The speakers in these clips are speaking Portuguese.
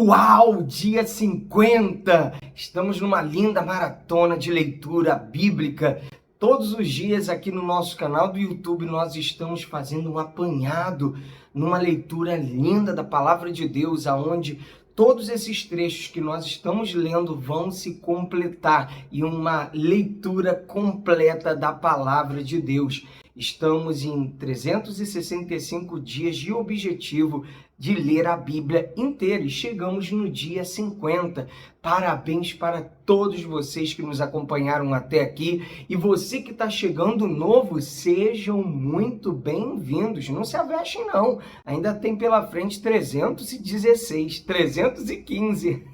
Uau, dia 50! Estamos numa linda maratona de leitura bíblica. Todos os dias aqui no nosso canal do YouTube nós estamos fazendo um apanhado numa leitura linda da Palavra de Deus, aonde todos esses trechos que nós estamos lendo vão se completar em uma leitura completa da Palavra de Deus. Estamos em 365 dias de objetivo de ler a Bíblia inteira e chegamos no dia 50. Parabéns para todos vocês que nos acompanharam até aqui e você que está chegando novo, sejam muito bem-vindos. Não se avestem não, ainda tem pela frente 316, 315.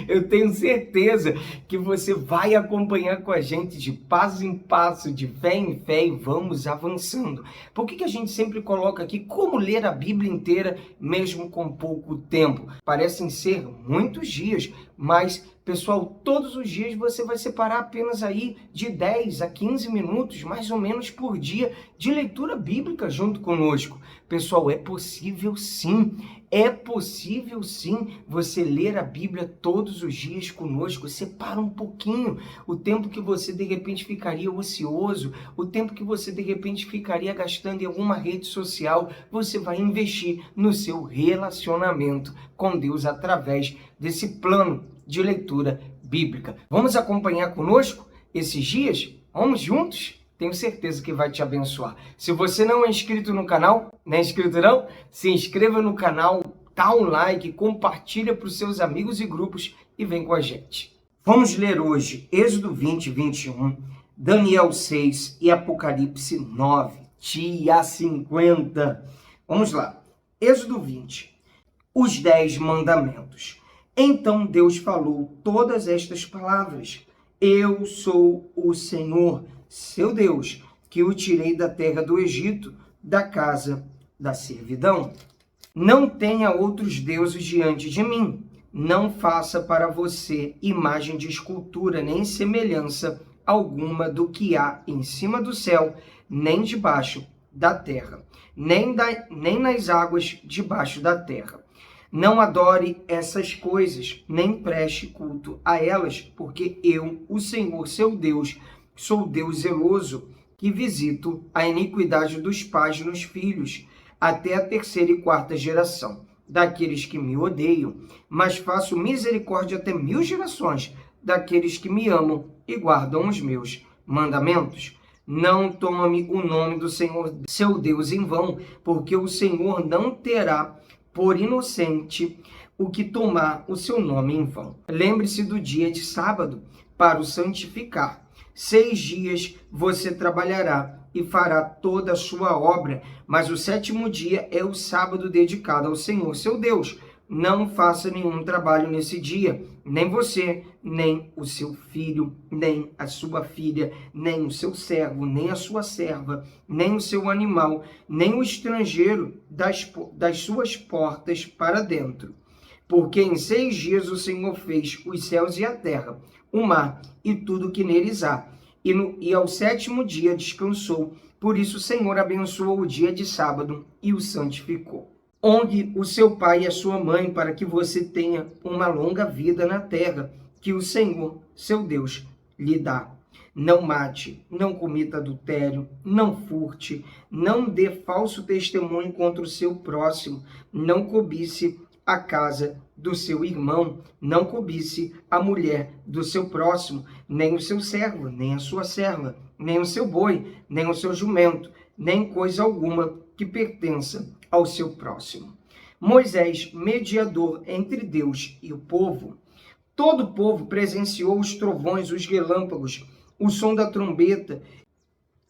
Eu tenho certeza que você vai acompanhar com a gente de passo em passo, de fé em fé e vamos avançando. Por que a gente sempre coloca aqui como ler a Bíblia inteira mesmo com pouco tempo? Parecem ser muitos dias, mas, pessoal, todos os dias você vai separar apenas aí de 10 a 15 minutos, mais ou menos por dia, de leitura bíblica junto conosco. Pessoal, é possível sim você ler a Bíblia todos os dias conosco. Separa um pouquinho o tempo que você de repente ficaria ocioso, o tempo que você de repente ficaria gastando em alguma rede social, você vai investir no seu relacionamento com Deus através desse plano de leitura bíblica. Vamos acompanhar conosco esses dias? Vamos juntos? Tenho certeza que vai te abençoar. Se você não é inscrito no canal, não é inscrito não? Se inscreva no canal, dá um like, compartilha para os seus amigos e grupos e vem com a gente. Vamos ler hoje Êxodo 20, 21, Daniel 6 e Apocalipse 9, dia 50. Vamos lá. Êxodo 20, os 10 mandamentos. Então Deus falou todas estas palavras. Eu sou o Senhor, seu Deus, que o tirei da terra do Egito, da casa da servidão. Não tenha outros deuses diante de mim. Não faça para você imagem de escultura, nem semelhança alguma do que há em cima do céu, nem debaixo da terra, nem nas águas debaixo da terra. Não adore essas coisas, nem preste culto a elas, porque eu, o Senhor, seu Deus, sou Deus zeloso, que visito a iniquidade dos pais nos filhos, até a terceira e quarta geração, daqueles que me odeiam, mas faço misericórdia até 1000 gerações, daqueles que me amam e guardam os meus mandamentos. Não tome o nome do Senhor, seu Deus, em vão, porque o Senhor não terá por inocente o que tomar o seu nome em vão. Lembre-se do dia de sábado para o santificar. 6 dias você trabalhará e fará toda a sua obra, mas o 7º dia é o sábado dedicado ao Senhor, seu Deus. Não faça nenhum trabalho nesse dia, nem você, nem o seu filho, nem a sua filha, nem o seu servo, nem a sua serva, nem o seu animal, nem o estrangeiro das suas portas para dentro. Porque em 6 dias o Senhor fez os céus e a terra, o mar e tudo que neles há. E ao 7º dia descansou. Por isso o Senhor abençoou o dia de sábado e o santificou. Honre o seu pai e a sua mãe, para que você tenha uma longa vida na terra, que o Senhor, seu Deus, lhe dá. Não mate, não cometa adultério, não furte, não dê falso testemunho contra o seu próximo, não cobice a casa do seu irmão, não cobice a mulher do seu próximo, nem o seu servo, nem a sua serva, nem o seu boi, nem o seu jumento, nem coisa alguma que pertença ao seu próximo. Moisés, mediador entre Deus e o povo. Todo o povo presenciou os trovões, os relâmpagos, o som da trombeta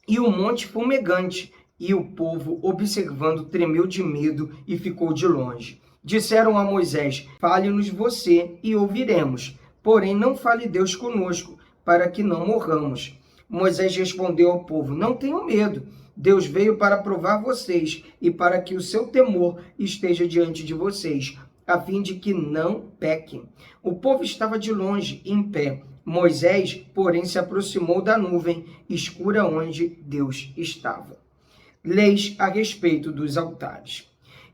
e o monte fumegante, e o povo, observando, tremeu de medo e ficou de longe. Disseram a Moisés: fale-nos você e ouviremos, porém não fale Deus conosco, para que não morramos. Moisés respondeu ao povo: não tenham medo. Deus veio para provar vocês e para que o seu temor esteja diante de vocês, a fim de que não pequem. O povo estava de longe, em pé. Moisés, porém, se aproximou da nuvem escura onde Deus estava. Leis a respeito dos altares.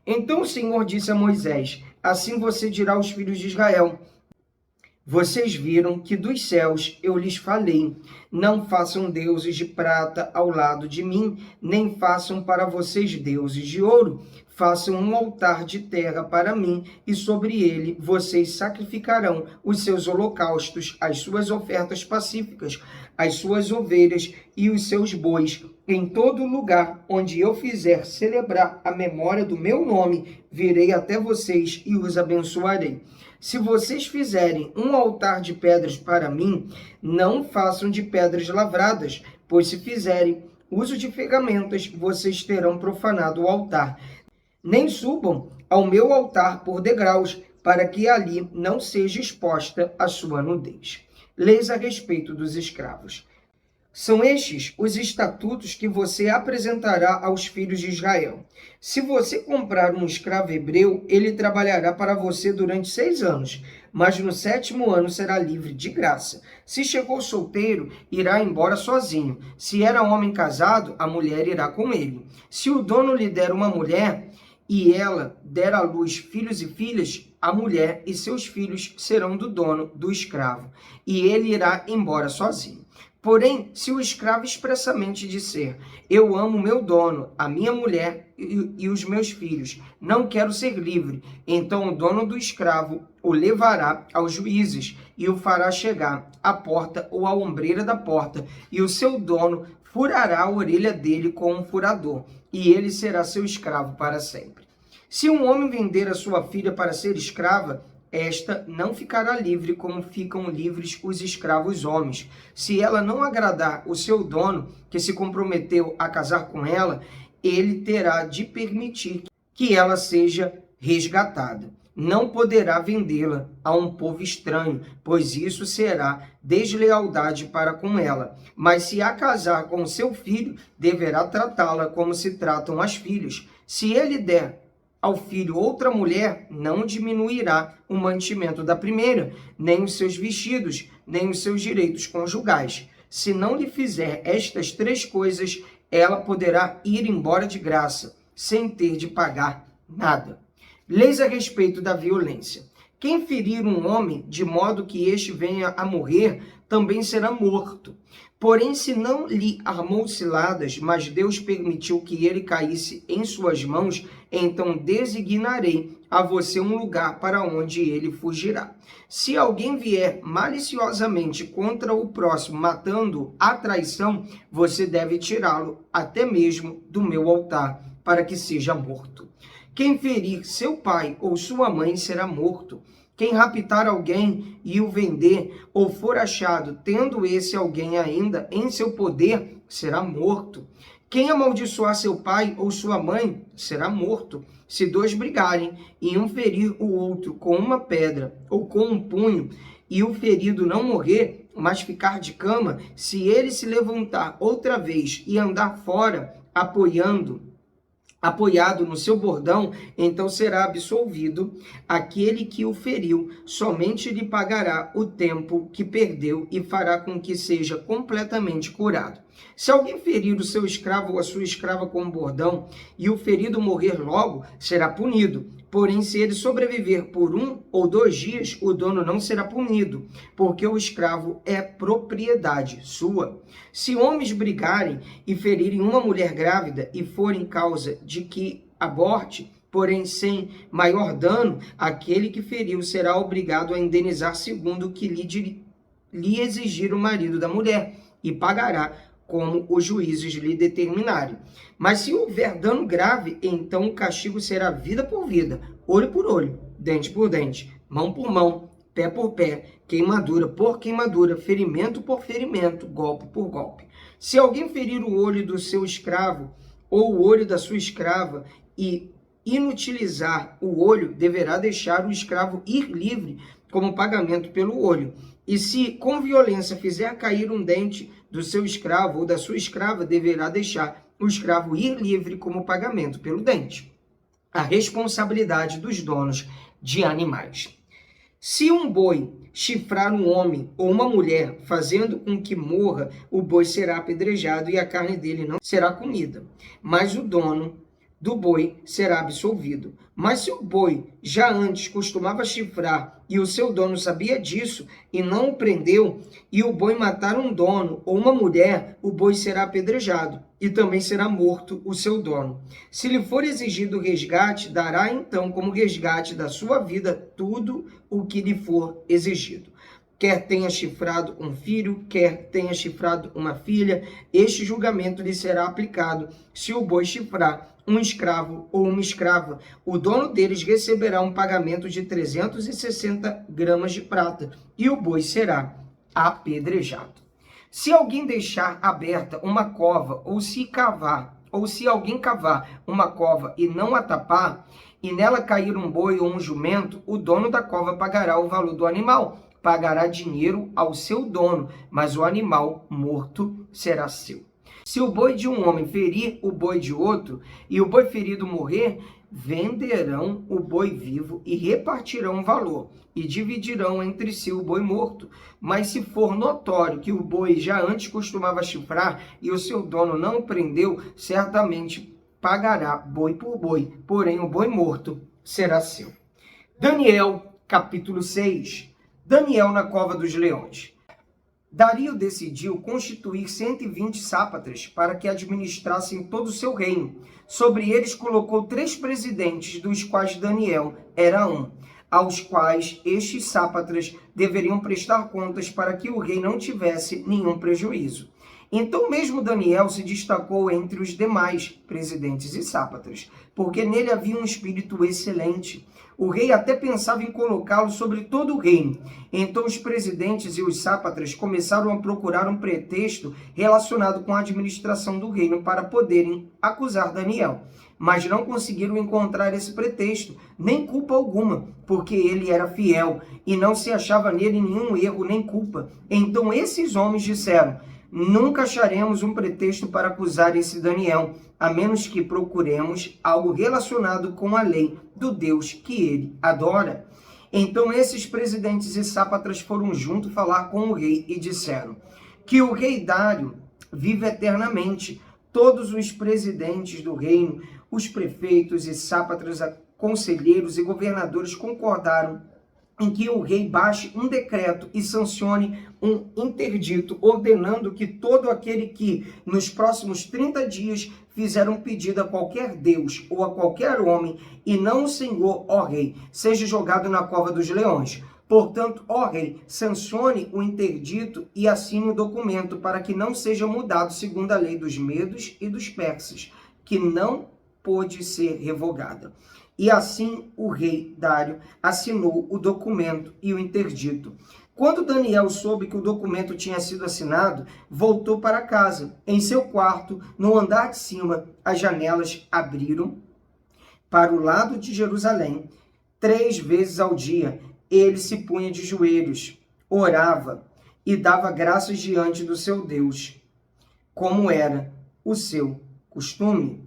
Então o Senhor disse a Moisés: Assim você dirá aos filhos de Israel: vocês viram que dos céus eu lhes falei: não façam deuses de prata ao lado de mim, nem façam para vocês deuses de ouro. Façam um altar de terra para mim, e sobre ele vocês sacrificarão os seus holocaustos, as suas ofertas pacíficas, as suas ovelhas e os seus bois. Em todo lugar onde eu fizer celebrar a memória do meu nome, virei até vocês e os abençoarei. Se vocês fizerem um altar de pedras para mim, não façam de pedras lavradas, pois se fizerem uso de ferramentas, vocês terão profanado o altar. Nem subam ao meu altar por degraus, para que ali não seja exposta a sua nudez. Leis a respeito dos escravos. São estes os estatutos que você apresentará aos filhos de Israel. Se você comprar um escravo hebreu, ele trabalhará para você durante 6 anos, mas no 7º ano será livre de graça. Se chegou solteiro, irá embora sozinho. Se era homem casado, a mulher irá com ele. Se o dono lhe der uma mulher e ela der à luz filhos e filhas, a mulher e seus filhos serão do dono do escravo, e ele irá embora sozinho. Porém, se o escravo expressamente disser: eu amo meu dono, a minha mulher e os meus filhos, não quero ser livre, então o dono do escravo o levará aos juízes e o fará chegar à porta ou à ombreira da porta, e o seu dono furará a orelha dele com um furador, e ele será seu escravo para sempre. Se um homem vender a sua filha para ser escrava, esta não ficará livre como ficam livres os escravos homens. Se ela não agradar o seu dono, que se comprometeu a casar com ela, ele terá de permitir que ela seja resgatada. Não poderá vendê-la a um povo estranho, pois isso será deslealdade para com ela. Mas se a casar com seu filho, deverá tratá-la como se tratam as filhas. Se ele der ao filho outra mulher, não diminuirá o mantimento da primeira, nem os seus vestidos, nem os seus direitos conjugais. Se não lhe fizer estas 3 coisas, ela poderá ir embora de graça, sem ter de pagar nada. Leis a respeito da violência. Quem ferir um homem de modo que este venha a morrer, também será morto. Porém, se não lhe armou ciladas, mas Deus permitiu que ele caísse em suas mãos, então designarei a você um lugar para onde ele fugirá. Se alguém vier maliciosamente contra o próximo, matando a traição, você deve tirá-lo até mesmo do meu altar, para que seja morto. Quem ferir seu pai ou sua mãe será morto. Quem raptar alguém e o vender, ou for achado tendo esse alguém ainda em seu poder, será morto. Quem amaldiçoar seu pai ou sua mãe, será morto. Se 2 brigarem e um ferir o outro com uma pedra ou com um punho, e o ferido não morrer, mas ficar de cama, se ele se levantar outra vez e andar fora, apoiado no seu bordão, então será absolvido aquele que o feriu, somente lhe pagará o tempo que perdeu e fará com que seja completamente curado. Se alguém ferir o seu escravo ou a sua escrava com um bordão e o ferido morrer logo, será punido. Porém, se ele sobreviver por 1 ou 2 dias, o dono não será punido, porque o escravo é propriedade sua. Se homens brigarem e ferirem uma mulher grávida e forem causa de que aborte, porém sem maior dano, aquele que feriu será obrigado a indenizar segundo o que lhe exigir o marido da mulher, e pagará como os juízes lhe determinarem. Mas se houver dano grave, então o castigo será vida por vida, olho por olho, dente por dente, mão por mão, pé por pé, queimadura por queimadura, ferimento por ferimento, golpe por golpe. Se alguém ferir o olho do seu escravo ou o olho da sua escrava e inutilizar o olho, deverá deixar o escravo ir livre como pagamento pelo olho. E se com violência fizer cair um dente do seu escravo ou da sua escrava, deverá deixar o escravo ir livre como pagamento pelo dente. A responsabilidade dos donos de animais. Se um boi chifrar um homem ou uma mulher, fazendo com que morra, o boi será apedrejado e a carne dele não será comida, mas o dono do boi será absolvido. Mas se o boi já antes costumava chifrar e o seu dono sabia disso e não o prendeu, e o boi matar um dono ou uma mulher, o boi será apedrejado e também será morto o seu dono. Se lhe for exigido resgate, dará então como resgate da sua vida tudo o que lhe for exigido. Quer tenha chifrado um filho, quer tenha chifrado uma filha, este julgamento lhe será aplicado se o boi chifrar um escravo ou uma escrava. O dono deles receberá um pagamento de 360 gramas de prata e o boi será apedrejado. Se alguém deixar aberta uma cova, ou se alguém cavar uma cova e não a tapar, e nela cair um boi ou um jumento, o dono da cova pagará o valor do animal, pagará dinheiro ao seu dono, mas o animal morto será seu. Se o boi de um homem ferir o boi de outro, e o boi ferido morrer, venderão o boi vivo e repartirão o valor, e dividirão entre si o boi morto. Mas se for notório que o boi já antes costumava chifrar, e o seu dono não o prendeu, certamente pagará boi por boi, porém o boi morto será seu. Daniel, capítulo 6. Daniel na cova dos leões. Dario decidiu constituir 120 sátrapas para que administrassem todo o seu reino. Sobre eles colocou 3 presidentes, dos quais Daniel era um, aos quais estes sátrapas deveriam prestar contas para que o rei não tivesse nenhum prejuízo. Então mesmo Daniel se destacou entre os demais presidentes e sátrapas, porque nele havia um espírito excelente. O rei até pensava em colocá-lo sobre todo o reino. Então os presidentes e os sátrapas começaram a procurar um pretexto relacionado com a administração do reino para poderem acusar Daniel. Mas não conseguiram encontrar esse pretexto, nem culpa alguma, porque ele era fiel e não se achava nele nenhum erro nem culpa. Então esses homens disseram: nunca acharemos um pretexto para acusar esse Daniel, a menos que procuremos algo relacionado com a lei do Deus que ele adora. Então esses presidentes e sátrapas foram juntos falar com o rei e disseram: que o rei Dário vive eternamente. Todos os presidentes do reino, os prefeitos e sátrapas, conselheiros e governadores concordaram em que o rei baixe um decreto e sancione um interdito, ordenando que todo aquele que, nos próximos 30 dias, fizer um pedido a qualquer deus ou a qualquer homem, e não o Senhor, ó rei, seja jogado na cova dos leões. Portanto, ó rei, sancione o interdito e assine o documento para que não seja mudado segundo a lei dos medos e dos persas, que não pôde ser revogada. E assim o rei Dário assinou o documento e o interdito. Quando Daniel soube que o documento tinha sido assinado, voltou para casa. Em seu quarto, no andar de cima, as janelas abriram para o lado de Jerusalém. 3 vezes ao dia, ele se punha de joelhos, orava e dava graças diante do seu Deus, como era o seu costume.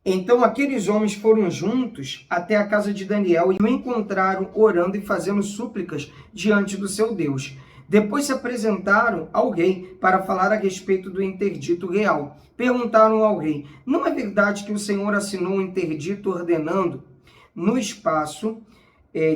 Então aqueles homens foram juntos até a casa de Daniel e o encontraram orando e fazendo súplicas diante do seu Deus. Depois se apresentaram ao rei para falar a respeito do interdito real. Perguntaram ao rei: não é verdade que o Senhor assinou um interdito ordenando, no espaço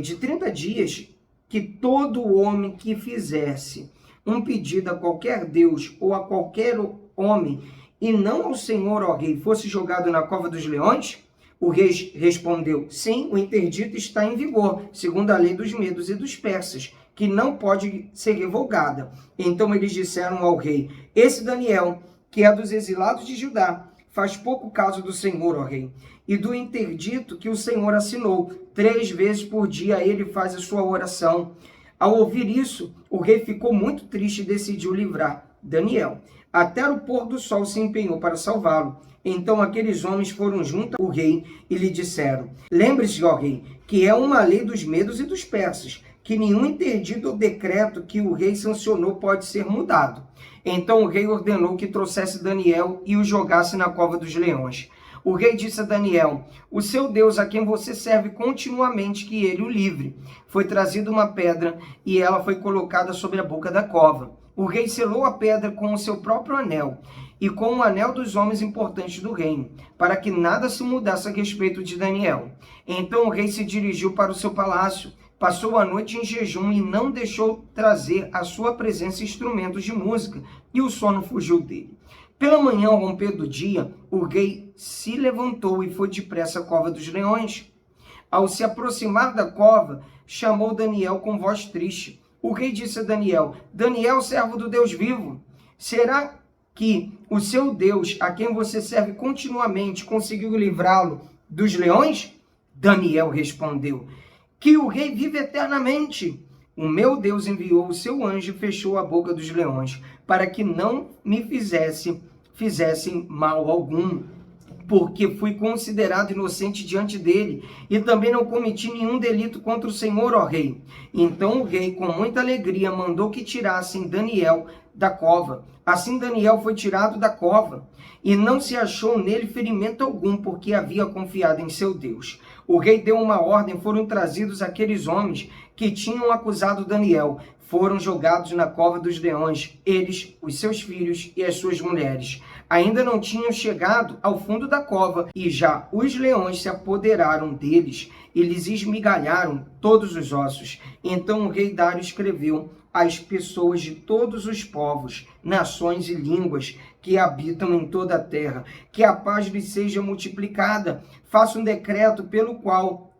de 30 dias, que todo homem que fizesse um pedido a qualquer deus ou a qualquer homem, e não ao Senhor, ó rei, fosse jogado na cova dos leões? O rei respondeu: sim, o interdito está em vigor, segundo a lei dos medos e dos persas, que não pode ser revogada. Então eles disseram ao rei: esse Daniel, que é dos exilados de Judá, faz pouco caso do Senhor, ó rei, e do interdito que o Senhor assinou. 3 vezes por dia ele faz a sua oração. Ao ouvir isso, o rei ficou muito triste e decidiu livrar Daniel. Até o pôr do sol se empenhou para salvá-lo. Então aqueles homens foram junto ao rei e lhe disseram: lembre-se, ó rei, que é uma lei dos medos e dos persas, que nenhum interdito ou decreto que o rei sancionou pode ser mudado. Então o rei ordenou que trouxesse Daniel e o jogasse na cova dos leões. O rei disse a Daniel: o seu Deus, a quem você serve continuamente, que ele o livre. Foi trazida uma pedra e ela foi colocada sobre a boca da cova. O rei selou a pedra com o seu próprio anel e com o anel dos homens importantes do reino, para que nada se mudasse a respeito de Daniel. Então o rei se dirigiu para o seu palácio, passou a noite em jejum e não deixou trazer à sua presença instrumentos de música, e o sono fugiu dele. Pela manhã, ao romper do dia, o rei se levantou e foi depressa à cova dos leões. Ao se aproximar da cova, chamou Daniel com voz triste. O rei disse a Daniel: Daniel, servo do Deus vivo, será que o seu Deus, a quem você serve continuamente, conseguiu livrá-lo dos leões? Daniel respondeu: que o rei vive eternamente. O meu Deus enviou o seu anjo e fechou a boca dos leões, para que não me fizessem mal algum, porque fui considerado inocente diante dele, e também não cometi nenhum delito contra o Senhor, ó rei. Então o rei, com muita alegria, mandou que tirassem Daniel da cova. Assim Daniel foi tirado da cova, e não se achou nele ferimento algum, porque havia confiado em seu Deus. O rei deu uma ordem, foram trazidos aqueles homens que tinham acusado Daniel, foram jogados na cova dos leões, eles, os seus filhos e as suas mulheres. Ainda não tinham chegado ao fundo da cova, e já os leões se apoderaram deles e lhes esmigalharam todos os ossos. Então o rei Dário escreveu às pessoas de todos os povos, nações e línguas que habitam em toda a terra, que a paz lhes seja multiplicada. Faça um decreto pelo qual,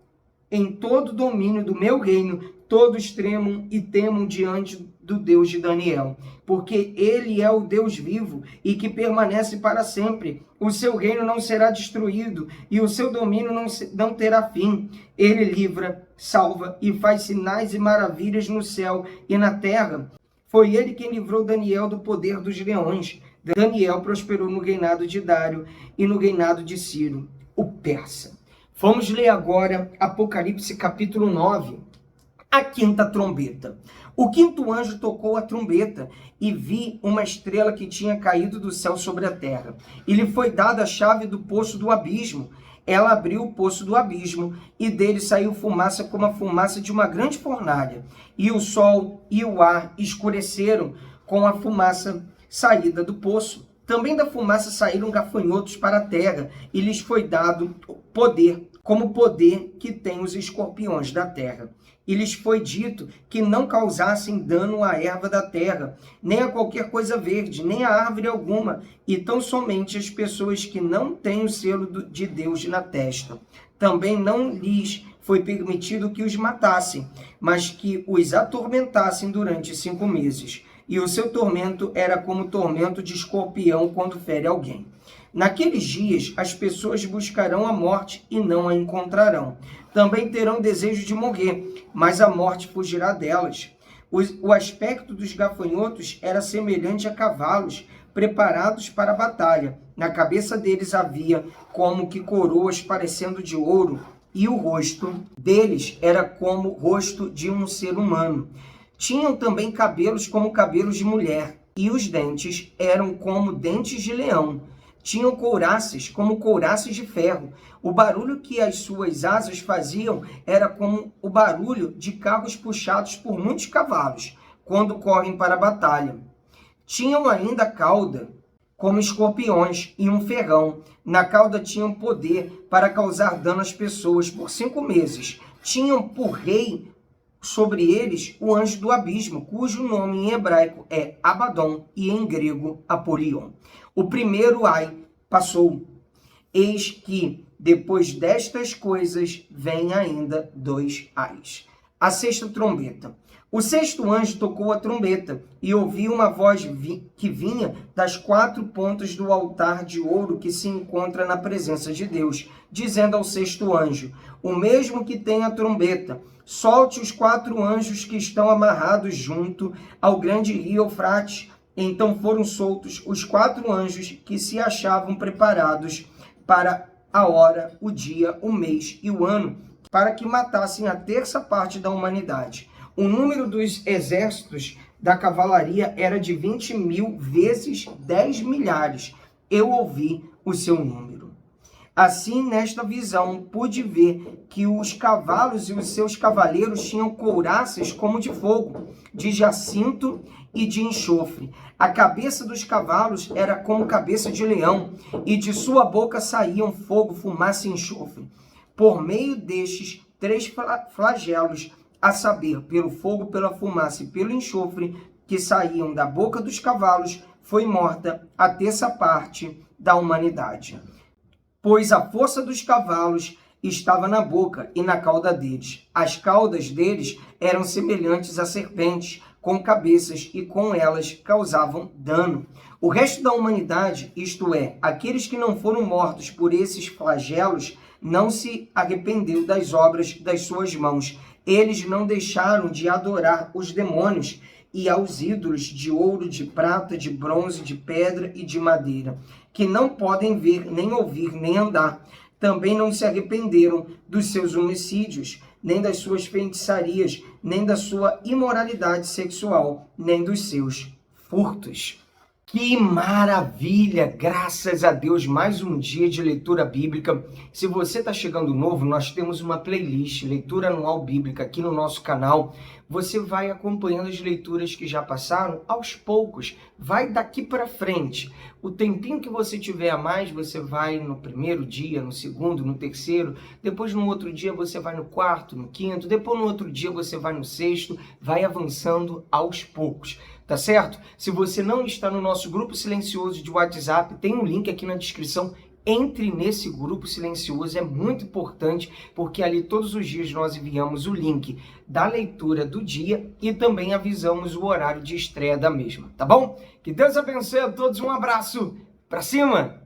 em todo o domínio do meu reino, todos tremam e temam diante do Deus de Daniel, porque ele é o Deus vivo e que permanece para sempre. O seu reino não será destruído e o seu domínio não terá fim. Ele livra, salva e faz sinais e maravilhas no céu e na terra. Foi ele quem livrou Daniel do poder dos leões. Daniel prosperou no reinado de Dário e no reinado de Ciro, o persa. Vamos ler agora Apocalipse capítulo 9, a quinta trombeta. O quinto anjo tocou a trombeta e vi uma estrela que tinha caído do céu sobre a terra. E lhe foi dada a chave do poço do abismo. Ela abriu o poço do abismo e dele saiu fumaça como a fumaça de uma grande fornalha. E o sol e o ar escureceram com a fumaça saída do poço. Também da fumaça saíram gafanhotos para a terra, e lhes foi dado poder, como o poder que tem os escorpiões da terra. E lhes foi dito que não causassem dano à erva da terra, nem a qualquer coisa verde, nem a árvore alguma, e tão somente as pessoas que não têm o selo de Deus na testa. Também não lhes foi permitido que os matassem, mas que os atormentassem durante 5 meses. E o seu tormento era como o tormento de escorpião quando fere alguém. Naqueles dias, as pessoas buscarão a morte e não a encontrarão. Também terão desejo de morrer, mas a morte fugirá delas. O aspecto dos gafanhotos era semelhante a cavalos preparados para a batalha. Na cabeça deles havia como que coroas parecendo de ouro, e o rosto deles era como o rosto de um ser humano. Tinham também cabelos como cabelos de mulher, e os dentes eram como dentes de leão. Tinham couraças como couraças de ferro. O barulho que as suas asas faziam era como o barulho de carros puxados por muitos cavalos, quando correm para a batalha. Tinham ainda cauda como escorpiões e um ferrão. Na cauda tinham poder para causar dano às pessoas por 5 meses. Tinham por rei sobre eles o anjo do abismo, cujo nome em hebraico é Abaddon e em grego Apolion. O primeiro ai passou. Eis que, depois destas coisas, vem ainda 2 ais. A sexta trombeta. O sexto anjo tocou a trombeta, e ouvi uma voz que vinha das 4 pontas do altar de ouro que se encontra na presença de Deus, dizendo ao sexto anjo, o mesmo que tem a trombeta, solte os 4 anjos que estão amarrados junto ao grande rio Eufrates. Então foram soltos os 4 anjos que se achavam preparados para a hora, o dia, o mês e o ano, para que matassem a terça parte da humanidade. O número dos exércitos da cavalaria era de 20.000 vezes 10 milhares. Eu ouvi o seu número. Assim, nesta visão, pude ver que os cavalos e os seus cavaleiros tinham couraças como de fogo, de jacinto e de enxofre. A cabeça dos cavalos era como cabeça de leão, e de sua boca saíam fogo, fumaça e enxofre. Por meio destes 3 flagelos, a saber, pelo fogo, pela fumaça e pelo enxofre, que saíam da boca dos cavalos, foi morta a terça parte da humanidade. Pois a força dos cavalos estava na boca e na cauda deles. As caudas deles eram semelhantes a serpentes, com cabeças, e com elas causavam dano. O resto da humanidade, isto é, aqueles que não foram mortos por esses flagelos, não se arrependeu das obras das suas mãos. Eles não deixaram de adorar os demônios e aos ídolos de ouro, de prata, de bronze, de pedra e de madeira, que não podem ver, nem ouvir, nem andar. Também não se arrependeram dos seus homicídios, nem das suas feitiçarias, nem da sua imoralidade sexual, nem dos seus furtos. Que maravilha! Graças a Deus, mais um dia de leitura bíblica. Se você está chegando novo, nós temos uma playlist, Leitura Anual Bíblica, aqui no nosso canal. Você vai acompanhando as leituras que já passaram aos poucos, vai daqui para frente. O tempinho que você tiver a mais, você vai no primeiro dia, no segundo, no terceiro, depois no outro dia você vai no quarto, no quinto, depois no outro dia você vai no sexto, vai avançando aos poucos. Tá certo? Se você não está no nosso grupo silencioso de WhatsApp, tem um link aqui na descrição. Entre nesse grupo silencioso, é muito importante, porque ali todos os dias nós enviamos o link da leitura do dia e também avisamos o horário de estreia da mesma, tá bom? Que Deus abençoe a todos, um abraço, pra cima!